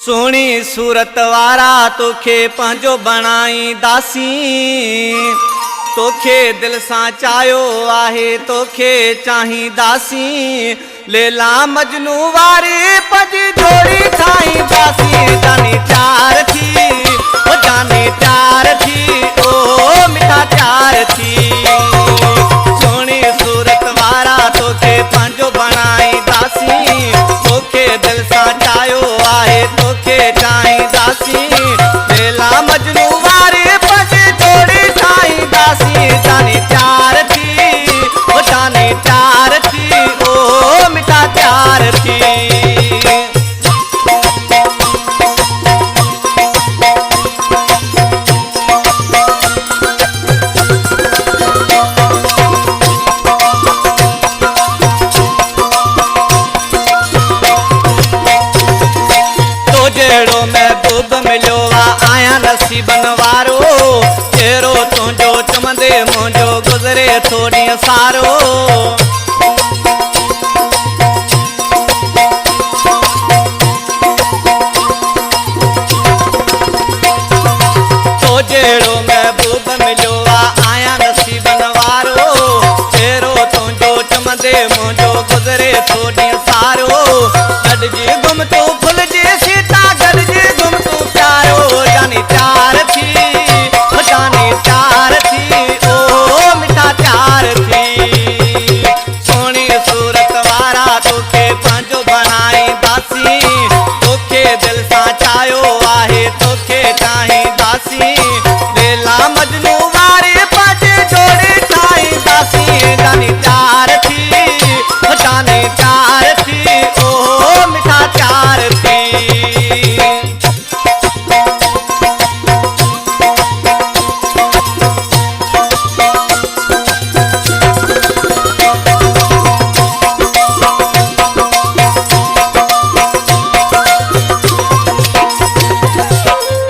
Sony सूरत वारा तोखे पंहिंजो बणाई दासी, तोखे दिल सां चायो आहे तोखे चाही दासी। लेला मजनू वारी पंहिंजी जोड़ी ठाही दासी। जानी प्यार थी ओ जानी प्यार थी ओ मिठा प्यार थी। सोनी सूरत वारा तोखे पंहिंजो बणाई दासी, तोखे दिल सां चायो आहे तोखे चाही दासी। लेला मजनू वारी पंहिंजी जोड़ी ठाही दासी। जानी प्यार थी ओ जानी प्यार थी ओ मिठा प्यार थी। जेड़ो महबूब मिलो आया नसीबन वारो, चेहरो तुझो चमंदे मुझो गुजरे थोड़ी सारो। तो जेड़ो महबूब मिलो आया नसीबन वारो, चेहरो तुझो चमंदे मुझो गुजरे थोड़ी सारो। गॾिजी गुम तू फुलजी सीता गॾिजी गुम तू प्यारो। जानी प्यार थी ओ जानी प्यार थी ओ मिठा प्यार थी। सोनी सूरत वारा तोखे पंहिंजो बणाई दासी, तोखे दिल सां चायो आहे तोखे चाही दासी। लेला मजनू वारी पंहिंजी जोड़ी ठाही दासी। जानी प्यार थी ओ जानी प्यार थी ओ मिठा प्यार थी।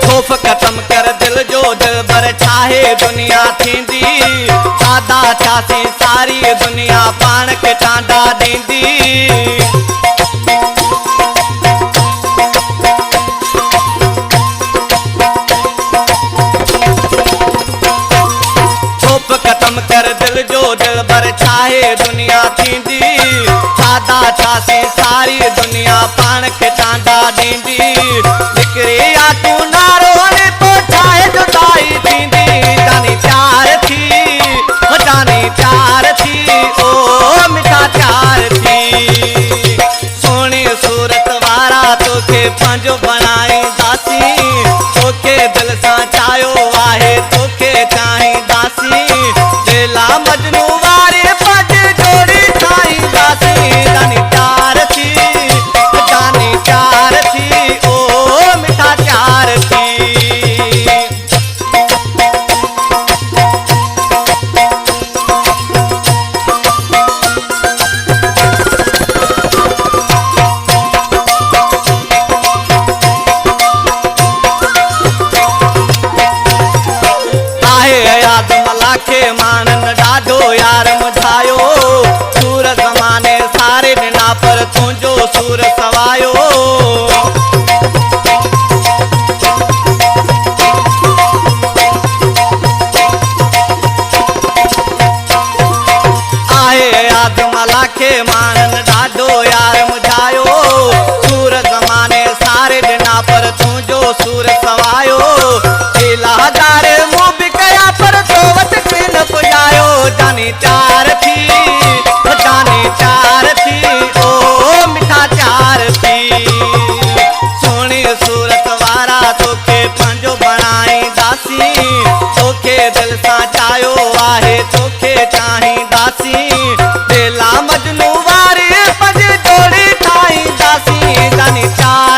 खौफ खत्म कर दिल जो दिल भर चाहे दुनिया थींदी। सादा चासी सारी दुनिया पाण खे टांडा ॾींदी। खौफ खत्म कर दिल जो दिल भर चाहे दुनिया थींदी। सादा चासी सारी दुनिया पाण खे टांडा ॾींदी। निकिरी आ तूं नारो हणी पोइ छाहे जुदाई थींदी। जानी प्यार थी ओ जानी प्यार थी ओ मिठा प्यार थी। सोनी सूरत वारा तोखे पंहिंजो बणाई दासी, तोखे दिल सां चायो आहे तोखे चाही दासी। लेला मजनू वारी पंहिंजी जोड़ी ठाही दासी। जानी प्यार थी ओ जानी प्यार थी ओ मिठा प्यार थी। याद मलाखे मानन ॾाढो यार मुझायो। सूर ज़माने सारे ॾिना पर तुंहिंजो सूर सवायो। आहे याद मलाखे मानन ॾाढो यार मुझायो। सूर ज़माने सारे ॾिना पर तुंहिंजो सूर सवायो। इलाहदार मूं बि कया पर तो वटि न पुॼायो। जानी प्यार थी ओ जानी प्यार थी ओ मिठा प्यार थी। सोनी सूरत वारा तोखे पंहिंजो बणाई दासी, तोखे दिल सां चायो आहे तोखे चाही दासी। लेला मजनू वारी पंहिंजी जोड़ी ठाही दासी। जानी प्यार